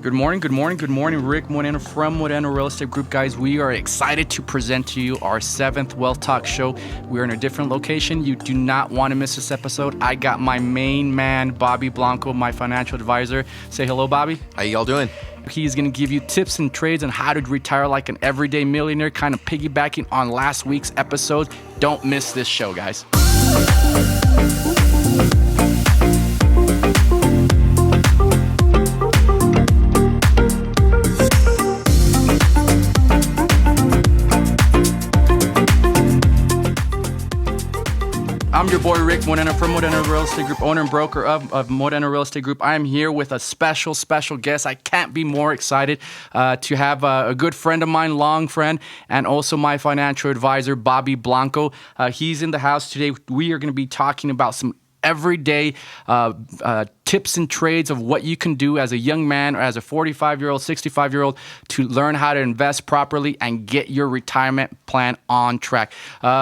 Good morning, good morning, good morning. Rick Moreno from Moreno Real Estate Group. Guys, we are excited to present to you our 7th Wealth Talk show. We're in a different location. You do not want to miss this episode. I got my main man, Bobby Blanco, my financial advisor. Say hello, Bobby. How y'all doing? He's going to give you tips and trades on how to retire like an everyday millionaire, kind of piggybacking on last week's episode. Don't miss this show, guys. I'm your boy Rick Moreno from Moreno Real Estate Group, owner and broker of Moreno Real Estate Group. I am here with a special guest. I can't be more excited to have a good friend of mine, long friend, and also my financial advisor, Bobby Blanco. He's in the house today. We are going to be talking about some everyday tips and trades of what you can do as a young man or as a 45-year-old, 65-year-old to learn how to invest properly and get your retirement plan on track.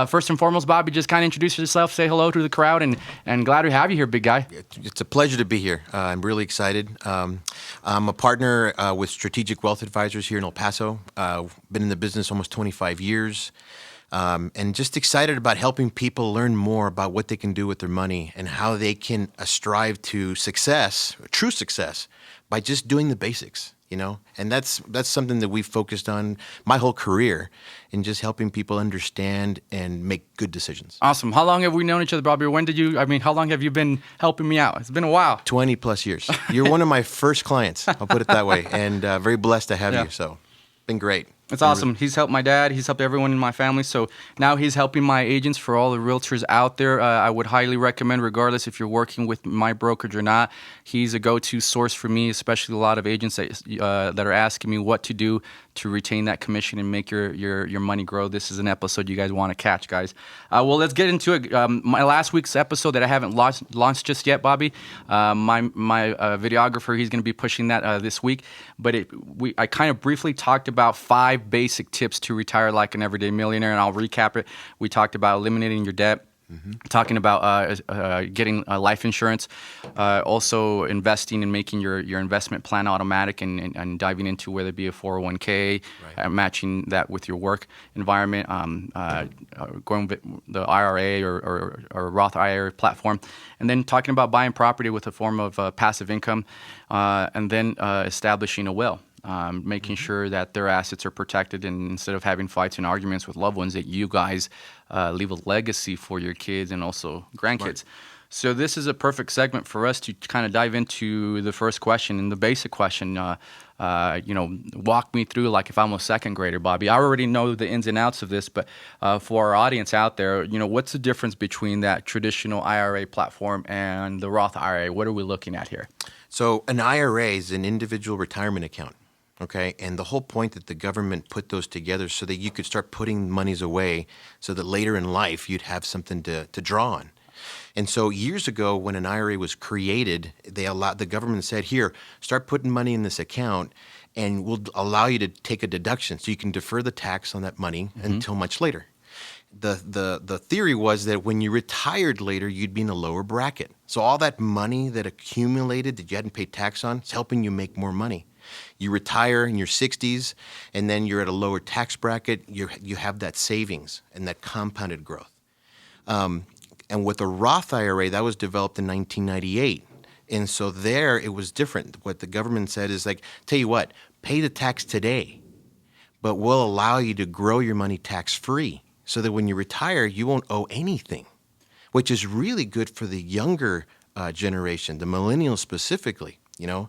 First and foremost, Bobby, just kind of introduce yourself, say hello to the crowd, and glad to have you here, big guy. It's a pleasure to be here. I'm really excited. I'm a partner with Strategic Wealth Advisors here in El Paso. Been in the business almost 25 years. And just excited about helping people learn more about what they can do with their money and how they can strive to success, true success, by just doing the basics, you know? And that's something that we've focused on my whole career in just helping people understand and make good decisions. Awesome. How long have we known each other, Bobby? How long have you been helping me out? It's been a while. 20 plus years. You're one of my first clients, I'll put it that way. And very blessed to have you. So, been great. It's awesome. He's helped my dad. He's helped everyone in my family. So now he's helping my agents. For all the realtors out there, I would highly recommend, regardless if you're working with my brokerage or not, he's a go-to source for me, especially a lot of agents that are asking me what to do to retain that commission and make your money grow. This is an episode you guys want to catch, guys. Well, let's get into it. My last week's episode that I haven't launched just yet, Bobby, my videographer, he's going to be pushing that this week. But I kind of briefly talked about 5 basic tips to retire like an everyday millionaire, and I'll recap it. We talked about eliminating your debt. Talking about getting life insurance, also investing and making your investment plan automatic and diving into whether it be a 401k, matching that with your work environment, going with the IRA or Roth IRA platform, and then talking about buying property with a form of passive income, and then establishing a will. Making sure that their assets are protected, and instead of having fights and arguments with loved ones, that you guys leave a legacy for your kids and also grandkids. Right. So this is a perfect segment for us to kind of dive into the first question, and the basic question. Walk me through, like if I'm a second grader, Bobby. I already know the ins and outs of this, but for our audience out there, what's the difference between that traditional IRA platform and the Roth IRA? What are we looking at here? So an IRA is an individual retirement account. Okay, and the whole point that the government put those together so that you could start putting monies away so that later in life you'd have something to draw on. And so years ago when an IRA was created, the government said, here, start putting money in this account and we'll allow you to take a deduction so you can defer the tax on that money until much later. The theory was that when you retired later, you'd be in a lower bracket. So all that money that accumulated that you hadn't paid tax on is helping you make more money. You retire in your 60s, and then you're at a lower tax bracket. You have that savings and that compounded growth. And with the Roth IRA, that was developed in 1998. And so there it was different. What the government said is like, tell you what, pay the tax today, but we'll allow you to grow your money tax-free so that when you retire, you won't owe anything, which is really good for the younger generation, the millennials specifically.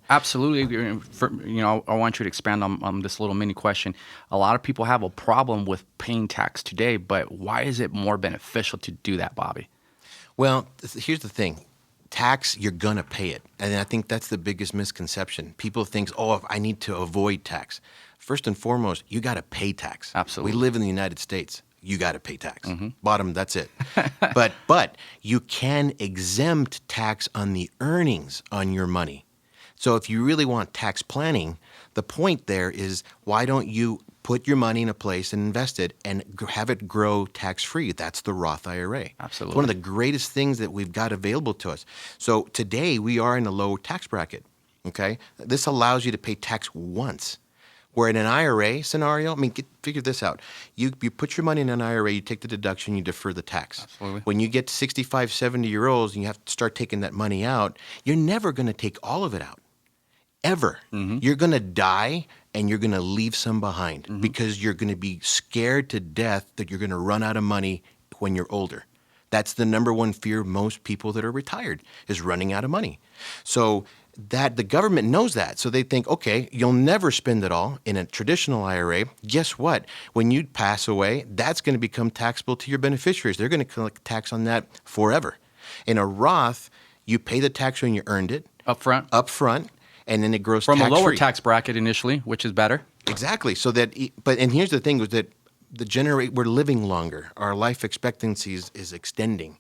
Absolutely. I want you to expand on this little mini question. A lot of people have a problem with paying tax today, but why is it more beneficial to do that, Bobby? Well, here's the thing. Tax, you're going to pay it. And I think that's the biggest misconception. People think, I need to avoid tax. First and foremost, you got to pay tax. Absolutely. We live in the United States. You got to pay tax. Bottom, that's it. But you can exempt tax on the earnings on your money. So if you really want tax planning, the point there is, why don't you put your money in a place and invest it and have it grow tax-free? That's the Roth IRA. Absolutely. It's one of the greatest things that we've got available to us. So today we are in a low tax bracket. Okay? This allows you to pay tax once. Where in an IRA scenario, I mean, figure this out. You put your money in an IRA, you take the deduction, you defer the tax. Absolutely. When you get to 65, 70-year-olds and you have to start taking that money out, you're never going to take all of it out. Ever. You're going to die and you're going to leave some behind because you're going to be scared to death that you're going to run out of money when you're older. That's the number one fear of most people that are retired, is running out of money. So that the government knows that. So they think, okay, you'll never spend it all in a traditional IRA. Guess what? When you pass away, that's going to become taxable to your beneficiaries. They're going to collect tax on that forever. In a Roth, you pay the tax when you earned it. Up front. And then it grows From tax-free. a lower tax bracket initially, which is better. Exactly. So that, and here's the thing, was that we're living longer. Our life expectancy is extending.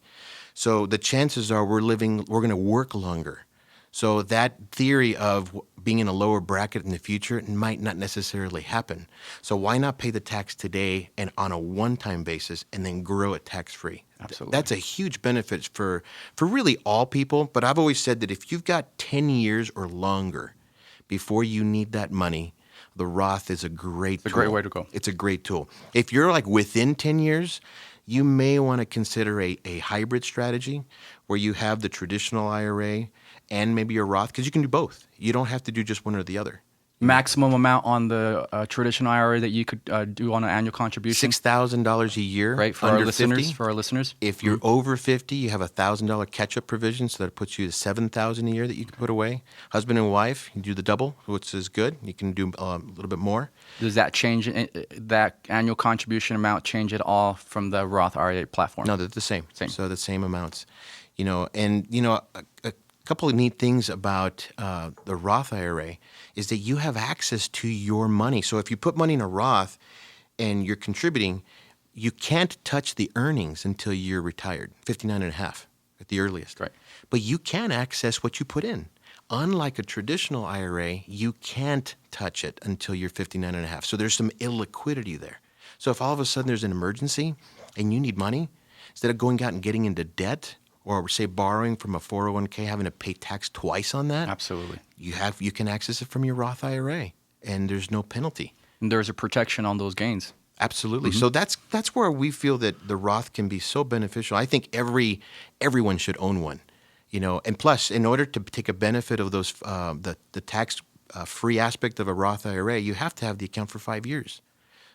So the chances are we're going to work longer. So that theory of being in a lower bracket in the future might not necessarily happen. So why not pay the tax today and on a one-time basis and then grow it tax-free? Absolutely. That's a huge benefit for really all people. But I've always said that if you've got 10 years or longer before you need that money, the Roth is a great tool. It's a great way to go. It's a great tool. If you're like within 10 years, you may want to consider a hybrid strategy where you have the traditional IRA and maybe a Roth, because you can do both. You don't have to do just one or the other. Maximum amount on the traditional IRA that you could do on an annual contribution? $6,000 a year. Right, for under our listeners. 50. For our listeners. If you're over 50, you have a $1,000 catch-up provision, so that puts you to $7,000 a year that you can put away. Husband and wife, you do the double, which is good. You can do a little bit more. Does that change, that annual contribution amount change at all from the Roth IRA platform? No, they're the same. Same. So the same amounts. A couple of neat things about the Roth IRA is that you have access to your money. So if you put money in a Roth and you're contributing, you can't touch the earnings until you're retired, 59 and a half at the earliest. Right. But you can access what you put in. Unlike a traditional IRA, you can't touch it until you're 59 and a half. So there's some illiquidity there. So if all of a sudden there's an emergency and you need money, instead of going out and getting into debt, or say borrowing from a 401k, having to pay tax twice on that. Absolutely. You can access it from your Roth IRA, and there's no penalty. And there's a protection on those gains. Absolutely. So that's where we feel that the Roth can be so beneficial. I think everyone should own one, And plus, in order to take a benefit of those the tax free aspect of a Roth IRA, you have to have the account for 5 years.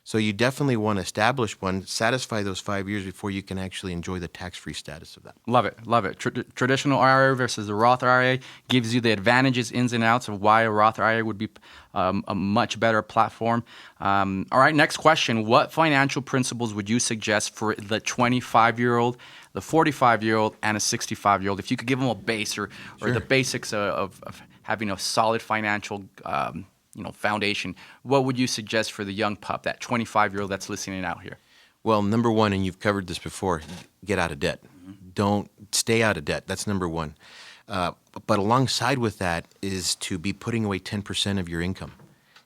So you definitely want to establish one, satisfy those 5 years before you can actually enjoy the tax-free status of that. Love it, love it. Traditional IRA versus the Roth IRA gives you the advantages, ins and outs of why a Roth IRA would be a much better platform. All right, next question. What financial principles would you suggest for the 25-year-old, the 45-year-old, and a 65-year-old? If you could give them a base or the basics of having a solid financial foundation, what would you suggest for the young pup, that 25-year-old that's listening out here? Well, number one, and you've covered this before, get out of debt. Don't stay out of debt. That's number one. But alongside with that is to be putting away 10% of your income.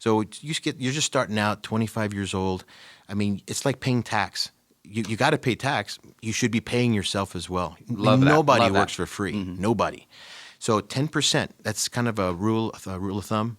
So you're just starting out, 25 years old. I mean, it's like paying tax. You got to pay tax. You should be paying yourself as well. Nobody works for free. Nobody. So 10%. That's kind of a rule of thumb.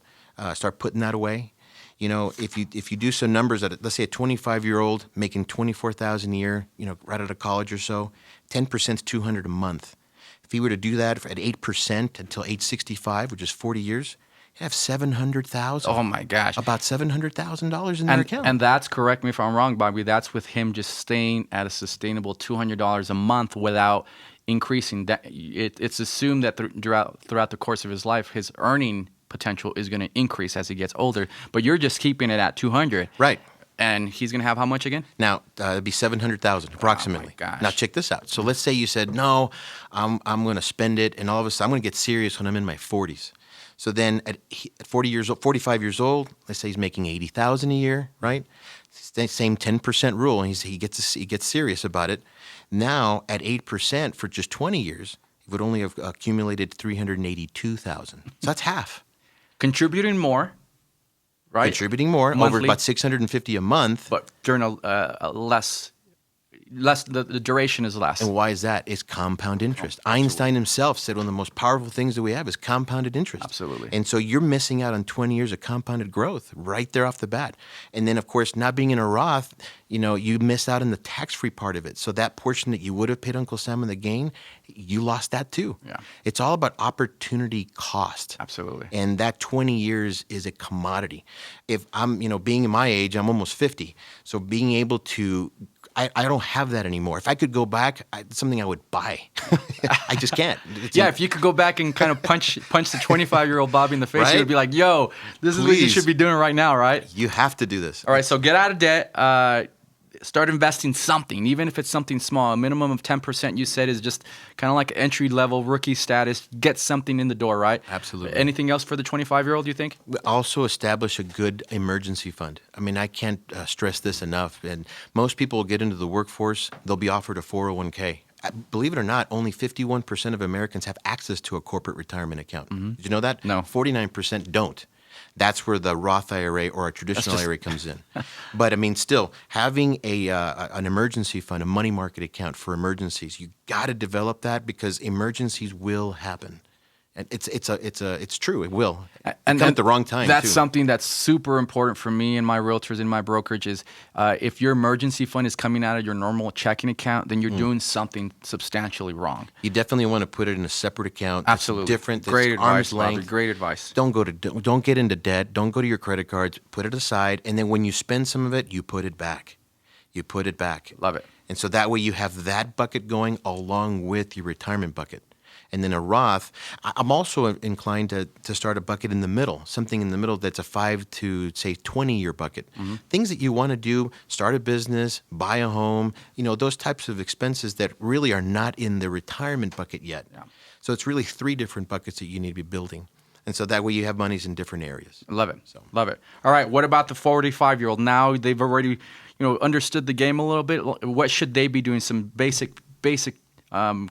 Start putting that away. If you do some numbers at, let's say, a 25-year-old making $24,000 a year, right out of college or so, 10% is $200 a month. If he were to do that at 8% until age 65, which is 40 years, he'd have $700,000. Oh my gosh! About $700,000 in their account. And that's, correct me if I'm wrong, Bobby. That's with him just staying at a sustainable $200 a month without increasing that. It's assumed that throughout the course of his life, his earning potential is going to increase as he gets older, but you're just keeping it at 200, right? And he's going to have how much again? Now it'd be 700,000 approximately. Oh my gosh. Now check this out. So let's say you said, no, I'm going to spend it, and all of a sudden I'm going to get serious when I'm in my 40s. So then at 45 years old, let's say he's making 80,000 a year, right? Same 10% rule, and he gets serious about it. Now at 8% for just 20 years, he would only have accumulated 382,000. So that's half. Contributing more, right? Contributing more, monthly, over about $650 a month. But during a less less the duration is less. And why is that? It's compound interest. Einstein himself said one of the most powerful things that we have is compounded interest. Absolutely. And so you're missing out on 20 years of compounded growth right there off the bat. And then, of course, not being in a Roth, you miss out on the tax-free part of it. So that portion that you would have paid Uncle Sam in the gain, you lost that too. Yeah. It's all about opportunity cost. Absolutely. And that 20 years is a commodity. If I'm, being in my age, I'm almost 50. So being able to I don't have that anymore. If I could go back, it's something I would buy. I just can't. If you could go back and kind of punch the 25-year-old Bobby in the face, Right? you would be like, yo, this is what you Please. should be doing right now, right? You have to do this. All right, so get out of debt. Start investing something, even if it's something small. A minimum of 10%, you said, is just kind of like entry-level rookie status. Get something in the door, right? Absolutely. Anything else for the 25-year-old, you think? Also establish a good emergency fund. I mean, I can't stress this enough. And most people will get into the workforce, they'll be offered a 401k. Believe it or not, only 51% of Americans have access to a corporate retirement account. Did you know that? No. 49% don't. That's where the Roth IRA or a traditional IRA comes in. But I mean, still having an emergency fund, a money market account for emergencies, you got to develop that because emergencies will happen. And it's true. It will. And come at the wrong time. That's too. something that's super important for me and my realtors in my brokerage is if your emergency fund is coming out of your normal checking account, then you're doing something substantially wrong. You definitely want to put it in a separate account. That's Absolutely. different. That's Great advice, arm's Bobby. length. Great advice. Don't get into debt. Don't go to your credit cards. Put it aside, and then when you spend some of it, you put it back. You put it back. Love it. And so that way you have that bucket going along with your retirement bucket. And then a Roth, I'm also inclined to start a bucket in the middle, something in the middle that's a 5 to, say, 20-year bucket. Things that you want to do, start a business, buy a home, those types of expenses that really are not in the retirement bucket yet. Yeah. So it's really 3 different buckets that you need to be building. And so that way you have monies in different areas. Love it. Love it. All right. What about the 45-year-old? Now they've already, understood the game a little bit. What should they be doing? Some basic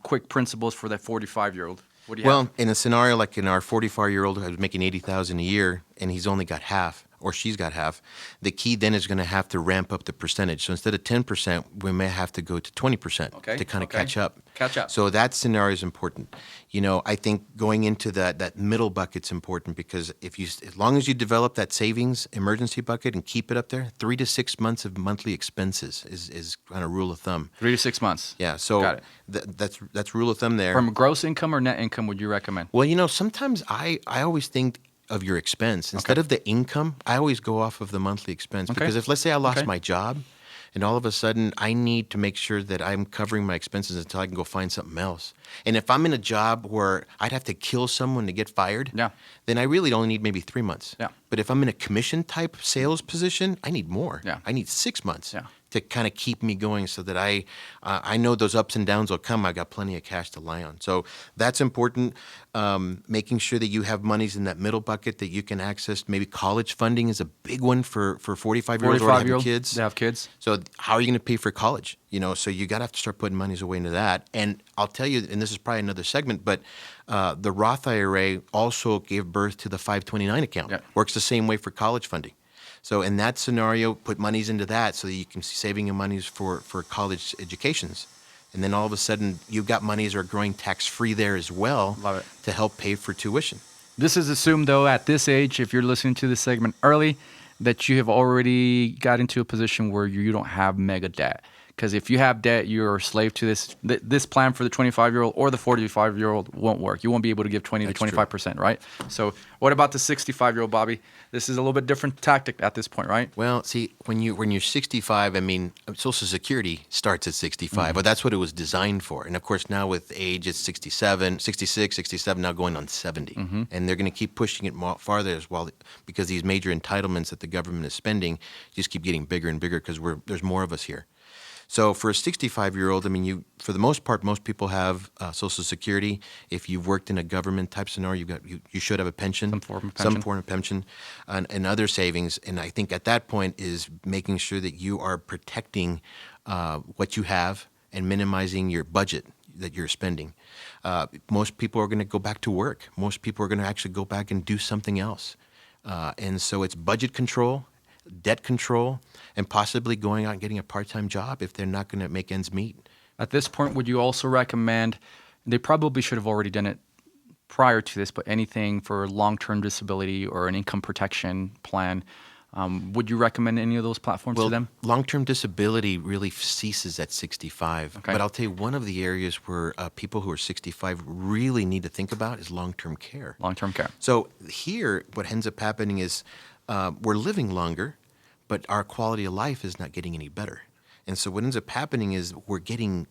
quick principles for that 45-year-old. What do you have? In a scenario like in our 45-year-old who's making $80,000 a year and he's only got half, or she's got half, the key then is going to have to ramp up the percentage. So instead of 10%, we may have to go to 20% to kind of catch up. Catch up. So that scenario is important. I think going into that middle bucket's important because as long as you develop that savings emergency bucket and keep it up there, 3 to 6 months of monthly expenses is kind of rule of thumb. 3 to 6 months. Yeah. So Got it. that's rule of thumb there. From gross income or net income would you recommend? Well, sometimes I always think of your expense. Instead of the income, I always go off of the monthly expense. Because if, let's say I lost my job and all of a sudden I need to make sure that I'm covering my expenses until I can go find something else. And if I'm in a job where I'd have to kill someone to get fired, then I really only need maybe 3 months. Yeah. But if I'm in a commission type sales position, I need more. Yeah. I need 6 months. Yeah. To kind of keep me going so that I know those ups and downs will come. I got plenty of cash to lie on. So that's important. Making sure that you have monies in that middle bucket that you can access. Maybe college funding is a big one for 45-year-olds or having kids. They have kids. So how are you going to pay for college? So you got to have to start putting monies away into that. And I'll tell you, and this is probably another segment, but the Roth IRA also gave birth to the 529 account. Yeah. Works the same way for college funding. So in that scenario, put monies into that so that you can see saving your monies for college educations. And then all of a sudden, you've got monies that are growing tax-free there as well. Love it. To help pay for tuition. This is assumed, though, at this age, if you're listening to this segment early, that you have already got into a position where you don't have mega debt. Because if you have debt, you're a slave to this. This plan for the 25-year-old or the 45-year-old won't work. You won't be able to give 20 to 25%, right? So what about the 65-year-old, Bobby? This is a little bit different tactic at this point, right? Well, see, when you're 65, I mean, Social Security starts at 65, but that's what it was designed for. And of course, now with age, it's 66, 67, now going on 70. And they're going to keep pushing it farther as well because these major entitlements that the government is spending just keep getting bigger and bigger because there's more of us here. So for a 65-year-old, I mean, for the most part, most people have Social Security. If you've worked in a government type scenario, you should have a pension, some form of pension, and other savings. And I think at that point is making sure that you are protecting what you have and minimizing your budget that you're spending. Most people are going to go back to work. Most people are going to actually go back and do something else. And so it's budget control. debt control, and possibly going out and getting a part-time job if they're not going to make ends meet. At this point, would you also recommend, they probably should have already done it prior to this, but anything for long-term disability or an income protection plan, would you recommend any of those platforms to them? Long-term disability really ceases at 65. Okay. But I'll tell you, one of the areas where people who are 65 really need to think about is long-term care. Long-term care. So here, what ends up happening is we're living longer, but our quality of life is not getting any better. And so what ends up happening is we're getting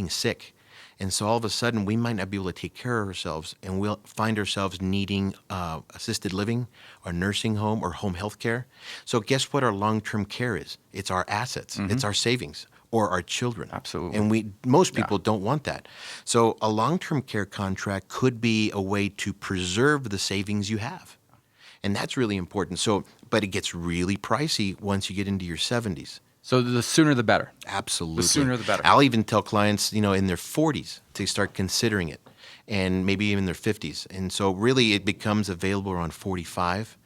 sick. And so all of a sudden, we might not be able to take care of ourselves, and we'll find ourselves needing assisted living or nursing home or home health care. So guess what our long-term care is? It's our assets. It's our savings or our children. Absolutely. And most people don't want that. So a long-term care contract could be a way to preserve the savings you have. And that's really important. So, but it gets really pricey once you get into your 70s. So the sooner the better. Absolutely. The sooner the better. I'll even tell clients, in their 40s to start considering it, and maybe even their 50s. And so really it becomes available around 45.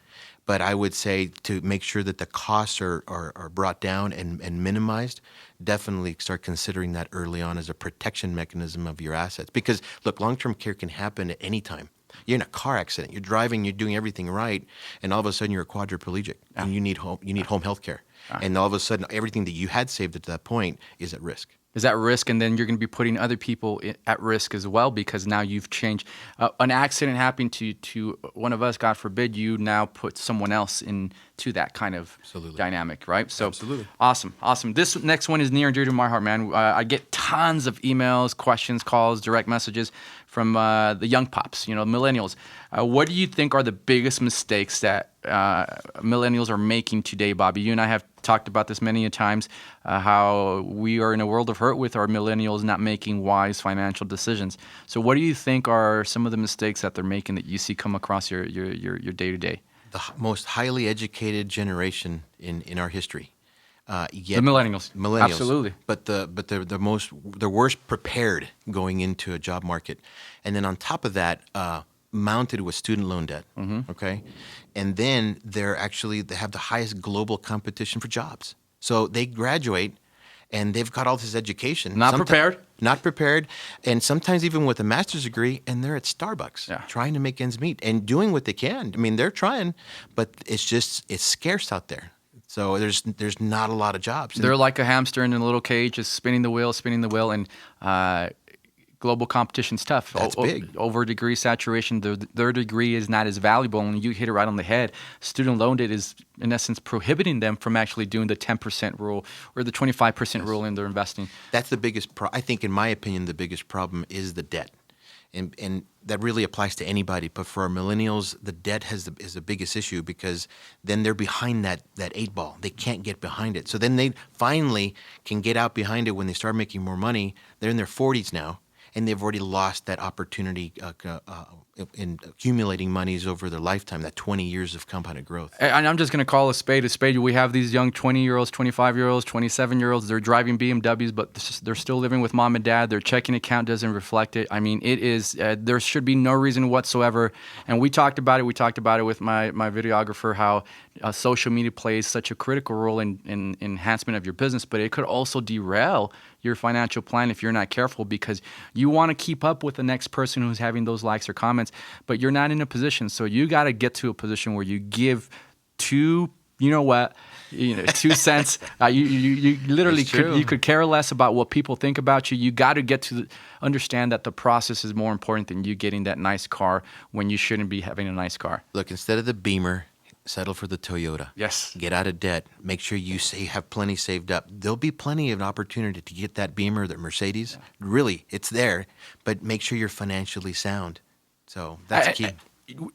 But I would say to make sure that the costs are brought down and minimized, definitely start considering that early on as a protection mechanism of your assets. Because, look, long-term care can happen at any time. You're in a car accident. You're driving. You're doing everything right, and all of a sudden you're a quadriplegic, and you need home health care. And all of a sudden, everything that you had saved at that point is at risk. Is at risk, and then you're going to be putting other people at risk as well, because now you've changed. An accident happening to one of us, God forbid, you now put someone else into that kind of dynamic, right? So Absolutely. Awesome. This next one is near and dear to my heart, man. I get tons of emails, questions, calls, direct messages from the young pops, millennials. What do you think are the biggest mistakes that millennials are making today, Bobby? You and I have talked about this many a times, how we are in a world of hurt with our millennials not making wise financial decisions. So what do you think are some of the mistakes that they're making that you see come across your day-to-day? The most highly educated generation in our history. Yet The millennials. Absolutely. But they're worst prepared going into a job market. And then on top of that, mounted with student loan debt, okay? And then they have the highest global competition for jobs. So they graduate, and they've got all this education. Not prepared, and sometimes even with a master's degree, and they're at Starbucks trying to make ends meet and doing what they can. I mean, they're trying, but it's scarce out there. So there's not a lot of jobs. They're like a hamster in a little cage, just spinning the wheel, and global competition's tough. That's big. Over degree saturation, their degree is not as valuable, and you hit it right on the head. Student loan debt is, in essence, prohibiting them from actually doing the 10% rule or the 25% rule in their investing. That's the biggest I think, in my opinion, the biggest problem is the debt. And that really applies to anybody. But for our millennials, the debt is the biggest issue, because then they're behind that 8 ball. They can't get behind it. So then they finally can get out behind it when they start making more money. They're in their 40s now, and they've already lost that opportunity in accumulating monies over their lifetime, that 20 years of compounded growth. And I'm just going to call a spade a spade. We have these young 20-year-olds, 25-year-olds, 27-year-olds. They're driving BMWs, but they're still living with mom and dad. Their checking account doesn't reflect it. I mean, it is. There should be no reason whatsoever. And we talked about it. We talked about it with my videographer, how social media plays such a critical role in enhancement of your business, but it could also derail your financial plan if you're not careful, because you want to keep up with the next person who's having those likes or comments, but you're not in a position. So you got to get to a position where you give 2 cents. You literally could care less about what people think about you. You got to get to understand that the process is more important than you getting that nice car when you shouldn't be having a nice car. Look, instead of the Beamer, settle for the Toyota. Yes. Get out of debt. Make sure you have plenty saved up. There'll be plenty of opportunity to get that Beamer, that Mercedes. Really, it's there, but make sure you're financially sound. So that's key.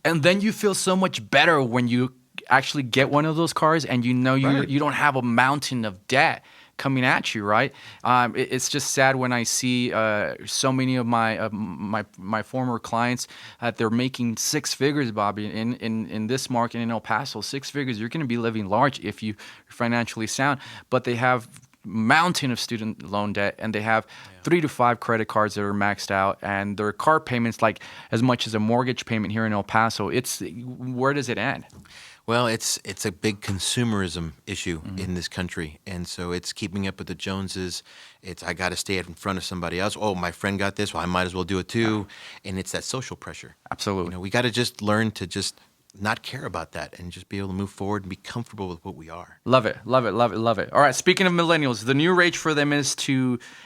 And then you feel so much better when you actually get one of those cars, and you don't have a mountain of debt coming at you, right? It's just sad when I see so many of my former clients that they're making 6 figures, Bobby, in this market in El Paso. 6 figures. You're going to be living large if you're financially sound, but they have mountain of student loan debt, and they have 3 to 5 credit cards that are maxed out, and their car payments like as much as a mortgage payment here in El Paso. Where does it end? Well, it's a big consumerism issue in this country, and so it's keeping up with the Joneses. It's I got to stay in front of somebody else. Oh, my friend got this, well, I might as well do it too, and it's that social pressure. Absolutely. We got to just learn to just not care about that and just be able to move forward and be comfortable with what we are. Love it, love it, love it, love it. All right, speaking of millennials, the new rage for them is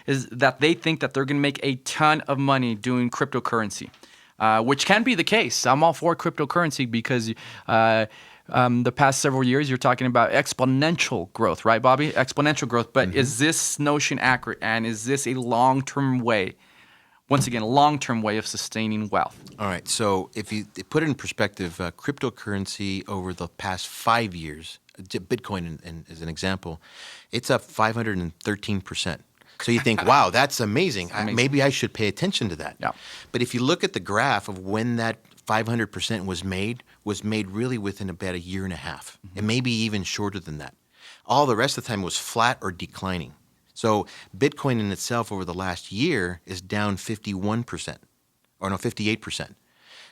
that they think that they're going to make a ton of money doing cryptocurrency, which can be the case. I'm all for cryptocurrency because the past several years you're talking about exponential growth, right, Bobby? Exponential growth. But is this notion accurate, and is this a long-term way? Once again, a long-term way of sustaining wealth. All right. So if you put it in perspective, cryptocurrency over the past 5 years, Bitcoin as an example, it's up 513%. So you think, wow, that's amazing. Maybe I should pay attention to that. Yeah. But if you look at the graph of when that 500% was made really within about a year and a half, and maybe even shorter than that. All the rest of the time was flat or declining. So Bitcoin in itself over the last year is down 51%, or no, 58%.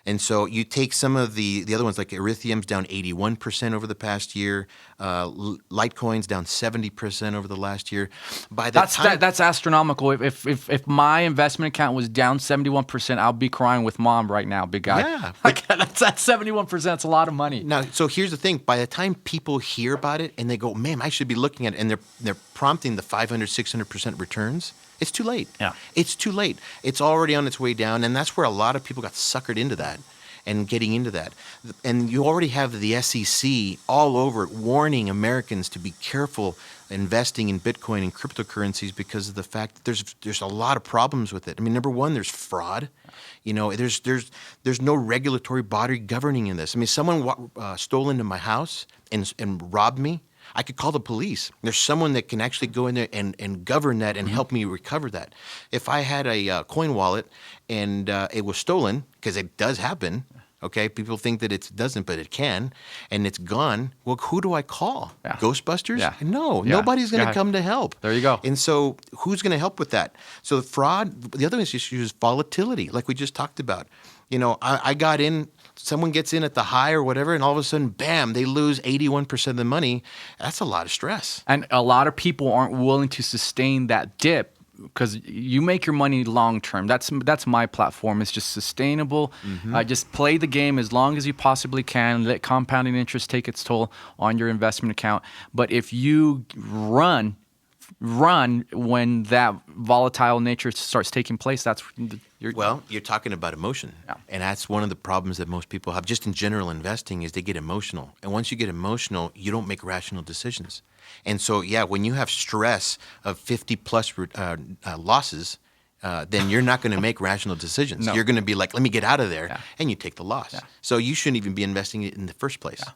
And so you take some of the other ones, like Ethereum's down 81% over the past year, Litecoin's down 70% over the last year. That's astronomical. If my investment account was down 71%, I'll be crying with mom right now, big guy. Yeah. Like that's 71%. That's a lot of money. Now, so here's the thing. By the time people hear about it and they go, man, I should be looking at it, and they're prompting the 500, 600% returns, it's too late. Yeah. It's too late. It's already on its way down, and that's where a lot of people got suckered into that and getting into that. And you already have the SEC all over it warning Americans to be careful investing in Bitcoin and cryptocurrencies because of the fact that there's a lot of problems with it. I mean, number one, there's fraud. There's no regulatory body governing in this. I mean, someone stole into my house and robbed me. I could call the police. There's someone that can actually go in there and govern that and help me recover that. If I had a coin wallet and it was stolen, because it does happen, okay? People think that it doesn't, but it can, and it's gone. Well, who do I call? Yeah. Ghostbusters? Yeah. No, Yeah. nobody's going to Yeah. come to help. There you go. And so who's going to help with that? So the fraud, the other issue is volatility, like we just talked about. I got in, someone gets in at the high or whatever, and all of a sudden, bam, they lose 81% of the money. That's a lot of stress. And a lot of people aren't willing to sustain that dip because you make your money long term. That's my platform. It's just sustainable. Just play the game as long as you possibly can. Let compounding interest take its toll on your investment account. But if you run when that volatile nature starts taking place, You're talking about emotion. Yeah. And that's one of the problems that most people have just in general investing is they get emotional. And once you get emotional, you don't make rational decisions. And so, yeah, when you have stress of 50 plus losses, then you're not going to make rational decisions. No. You're going to be like, let me get out of there. Yeah. And you take the loss. Yeah. So you shouldn't even be investing it in the first place. Yeah.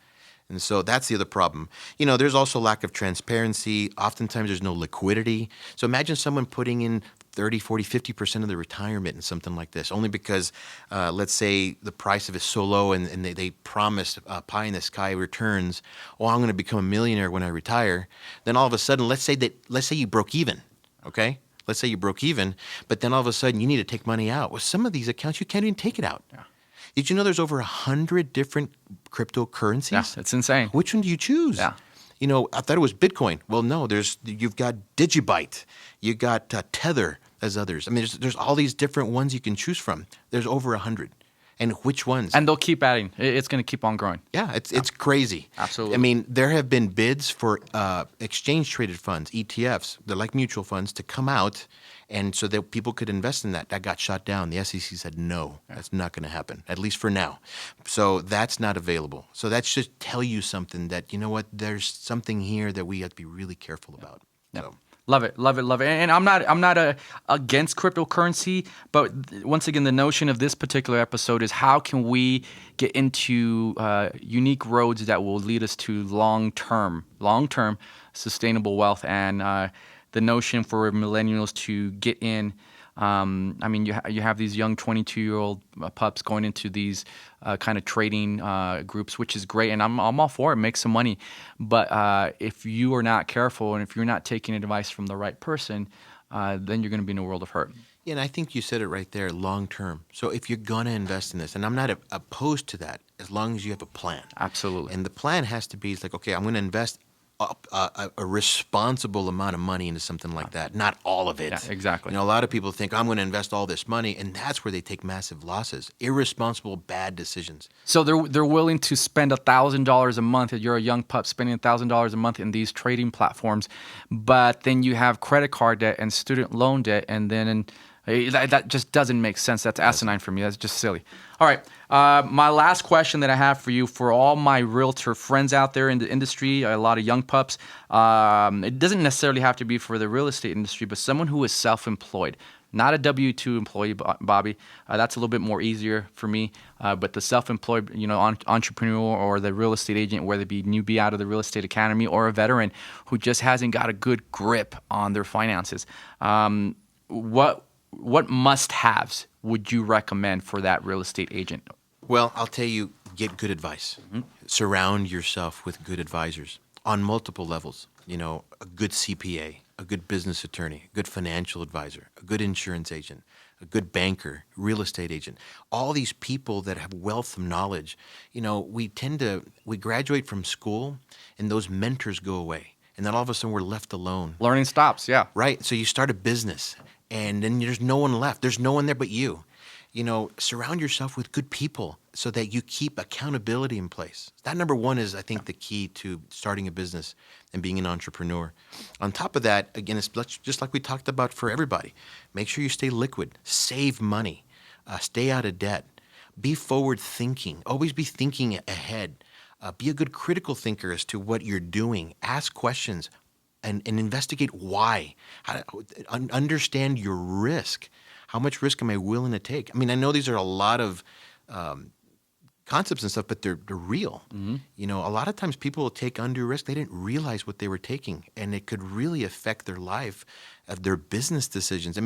And so that's the other problem. There's also lack of transparency. Oftentimes there's no liquidity. So imagine someone putting in 30, 40, 50% of their retirement in something like this, only because, let's say, the price of it is so low and they promise pie in the sky returns. Oh, I'm going to become a millionaire when I retire. Then all of a sudden, let's say you broke even, okay? Let's say you broke even, but then all of a sudden you need to take money out. Well, some of these accounts, you can't even take it out. Yeah. Did you know there's over 100 different cryptocurrencies? Yeah, it's insane. Which one do you choose? Yeah. I thought it was Bitcoin. Well, no, you've got Digibyte, you got Tether as others. I mean, there's all these different ones you can choose from. There's over 100. And which ones? And they'll keep adding. It's going to keep on growing. Yeah, it's crazy. Absolutely. I mean, there have been bids for exchange-traded funds, ETFs, they're like mutual funds, to come out, and so that people could invest in that. That got shot down. The SEC said, no, that's not going to happen, at least for now. So that's not available. So that should tell you something that, you know what, there's something here that we have to be really careful about. Yeah. So. Love it, love it, love it. And I'm not against cryptocurrency, but once again, the notion of this particular episode is how can we get into unique roads that will lead us to long-term sustainable wealth, and the notion for millennials to get in. I mean, you have these young 22-year-old pups going into these kind of trading groups, which is great, and I'm all for it. Make some money, but if you are not careful and if you're not taking advice from the right person, then you're going to be in a world of hurt. Yeah, and I think you said it right there, long term. So if you're going to invest in this, and I'm not opposed to that, as long as you have a plan. Absolutely. And the plan has to be, it's like, okay, I'm going to invest a responsible amount of money into something like that, not all of it. Yeah, exactly. A lot of people think I'm going to invest all this money, and that's where they take massive losses, irresponsible, bad decisions. So they're willing to spend $1,000 a month. If you're a young pup spending $1,000 a month in these trading platforms, but then you have credit card debt and student loan debt, and then that just doesn't make sense. That's asinine for me. That's just silly. All right. My last question that I have for you, for all my realtor friends out there in the industry, a lot of young pups, it doesn't necessarily have to be for the real estate industry, but someone who is self-employed. Not a W-2 employee, Bobby. That's a little bit more easier for me. But the self-employed, entrepreneur or the real estate agent, whether it be newbie out of the real estate academy or a veteran who just hasn't got a good grip on their finances, what must-haves would you recommend for that real estate agent? Well, I'll tell you, get good advice. Surround yourself with good advisors on multiple levels. A good CPA, a good business attorney, a good financial advisor, a good insurance agent, a good banker, real estate agent. All these people that have wealth of knowledge. We graduate from school and those mentors go away. And then all of a sudden we're left alone. Learning stops, yeah. Right. So you start a business and then there's no one left. There's no one there but you. Surround yourself with good people so that you keep accountability in place. That number one is, I think, the key to starting a business and being an entrepreneur. On top of that, again, it's just like we talked about for everybody. Make sure you stay liquid, save money, stay out of debt, be forward thinking, always be thinking ahead. Be a good critical thinker as to what you're doing. Ask questions and investigate why. Understand your risk. How much risk am I willing to take? I know these are a lot of concepts and stuff, but they're real. A lot of times people will take undue risk. They didn't realize what they were taking, and it could really affect their life, their business decisions.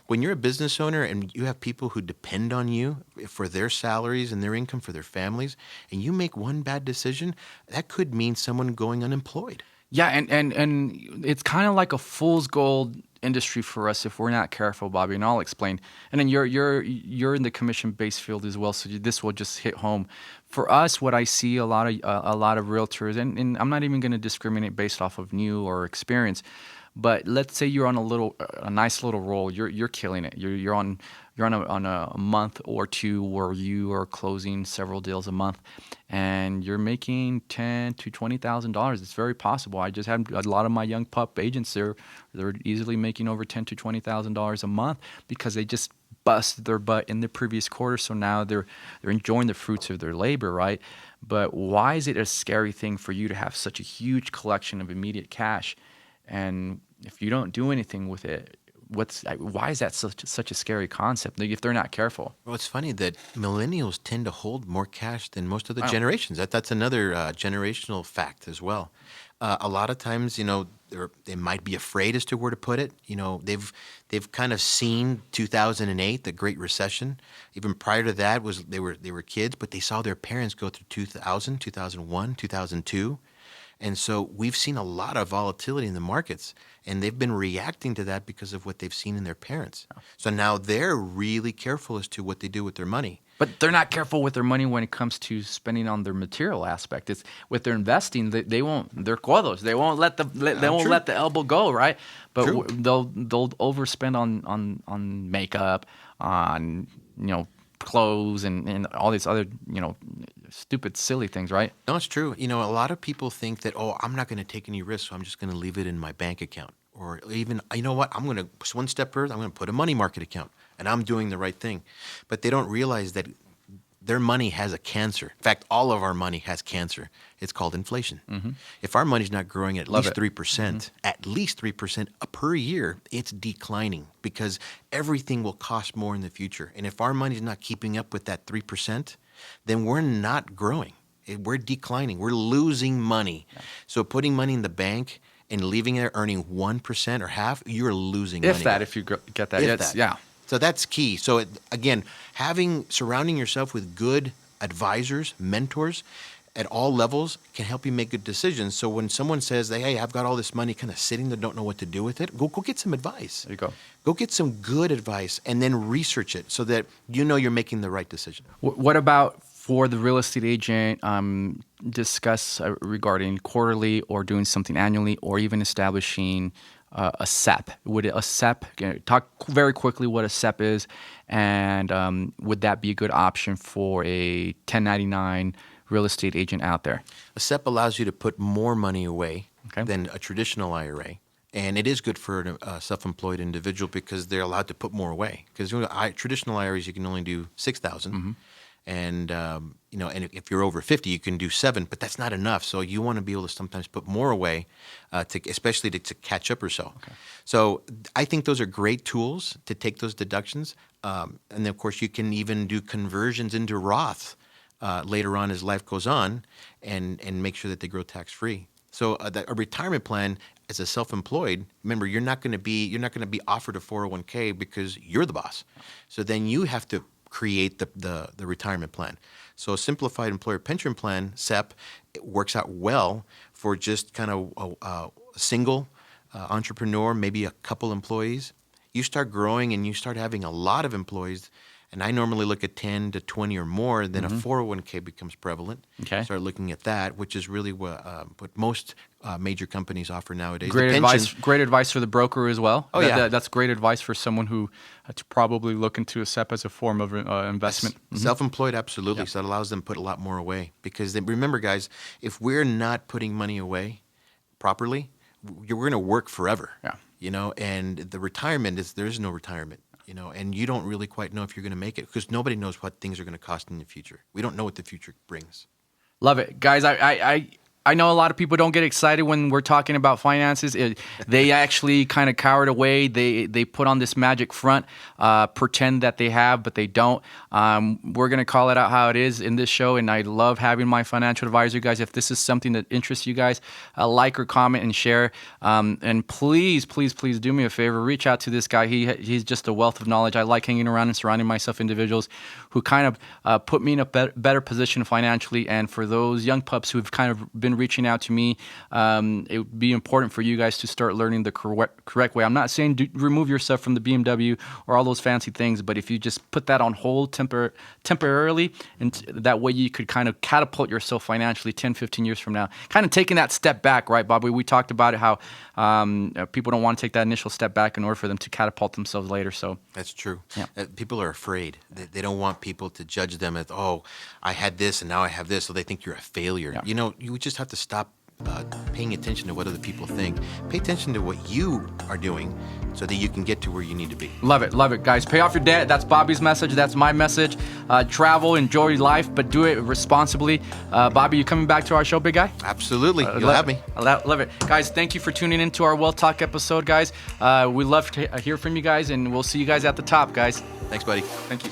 When you're a business owner and you have people who depend on you for their salaries and their income for their families, and you make one bad decision, that could mean someone going unemployed. Yeah, and it's kind of like a fool's gold industry for us if we're not careful, Bobby, and I'll explain. And then you're in the commission-based field as well, so this will just hit home. For us, what I see a lot of realtors, and I'm not even going to discriminate based off of new or experience, but let's say you're on a nice little roll, you're killing it. You're on a month or two where you are closing several deals a month, and you're making $10,000 to $20,000. It's very possible. I just had a lot of my young pup agents. They're easily making over $10,000 to $20,000 a month because they just busted their butt in the previous quarter. So now they're enjoying the fruits of their labor, right? But why is it a scary thing for you to have such a huge collection of immediate cash, and if you don't do anything with it? Why is that such a scary concept if they're not careful? Well, it's funny that millennials tend to hold more cash than most of the generations. That's another generational fact as well. A lot of times, they might be afraid as to where to put it. They've kind of seen 2008, the Great Recession. Even prior to that, they were kids, but they saw their parents go through 2000, 2001, 2002. And so we've seen a lot of volatility in the markets, and they've been reacting to that because of what they've seen in their parents. So now they're really careful as to what they do with their money. But they're not careful with their money when it comes to spending on their material aspect. It's with their investing, they won't. They're codos. They won't let the elbow go, right? But they'll overspend on makeup, on clothes, and all these other stupid, silly things, right? No, it's true. A lot of people think that, I'm not going to take any risks, so I'm just going to leave it in my bank account. Or even, I'm going to, one step further, I'm going to put a money market account, and I'm doing the right thing. But they don't realize that their money has a cancer. In fact, all of our money has cancer. It's called inflation. If our money's not growing at least 3%, per year, it's declining because everything will cost more in the future. And if our money's not keeping up with that 3%, then we're not growing. We're declining. We're losing money. So putting money in the bank and leaving it earning 1% or half, you're losing money. If you get that. Yeah. So that's key. So again, surrounding yourself with good advisors, mentors, at all levels can help you make good decisions. So when someone says, hey, I've got all this money kind of sitting there, don't know what to do with it, go get some advice. There you go. Go get some good advice and then research it so that you know you're making the right decision. What about for the real estate agent, discuss regarding quarterly or doing something annually or even establishing a SEP? Would a SEP, talk very quickly what a SEP is, and would that be a good option for a 1099 real estate agent out there? A SEP allows you to put more money away Okay. than a traditional IRA. And it is good for a self-employed individual because they're allowed to put more away. Because traditional IRAs, you can only do 6,000. And, and if you're over 50, you can do 7, but that's not enough. So you want to be able to sometimes put more away, especially to catch up or so. Okay. So I think those are great tools to take those deductions. And then, of course, you can even do conversions into Roth later on as life goes on and make sure that they grow tax-free. So a retirement plan as a self-employed, remember, you're not going to be offered a 401k because you're the boss. So then you have to create the retirement plan. So a simplified employer pension plan, SEP, it works out well for just kind of a single entrepreneur, maybe a couple employees. You start growing and you start having a lot of employees, and I normally look at 10 to 20 or more, then a 401k becomes prevalent. Okay. Start looking at that, which is really what most major companies offer nowadays. Great The advice. pension- Great advice for the broker as well. Oh, yeah. That's great advice for someone who to probably look into a SEP as a form of investment. Self-employed, absolutely. So that allows them to put a lot more away. Because remember, guys, if we're not putting money away properly, we're going to work forever. Yeah. And the retirement there is no retirement. And you don't really quite know if you're going to make it because nobody knows what things are going to cost in the future. We don't know what the future brings. Love it, guys. I know a lot of people don't get excited when we're talking about finances. They actually kind of cowered away. They put on this magic front, pretend that they have, but they don't. We're going to call it out how it is in this show, and I love having my financial advisor, guys. If this is something that interests you guys, like or comment and share. And please, please, please do me a favor. Reach out to this guy. He's just a wealth of knowledge. I like hanging around and surrounding myself individuals who kind of put me in a better position financially. And for those young pups who've kind of been reaching out to me, it would be important for you guys to start learning the correct way. I'm not saying remove yourself from the BMW or all those fancy things, but if you just put that on hold temporarily, and that way you could kind of catapult yourself financially 10, 15 years from now. Kind of taking that step back, right, Bobby? We talked about it, how people don't want to take that initial step back in order for them to catapult themselves later. So That's true. Yeah. People are afraid. They don't want people to judge them as, oh, I had this and now I have this, so they think you're a failure. Yeah. You just have to stop paying attention to what other people think. Pay attention to what you are doing so that you can get to where you need to be. Love it, guys. Pay off your debt. That's Bobby's message. That's my message. Travel, enjoy life, but do it responsibly. Bobby, you coming back to our show, big guy? Absolutely. You'll have me. I love it. Guys, thank you for tuning into our Wealth Talk episode, guys. We love to hear from you guys, and we'll see you guys at the top, guys. Thanks, buddy. Thank you.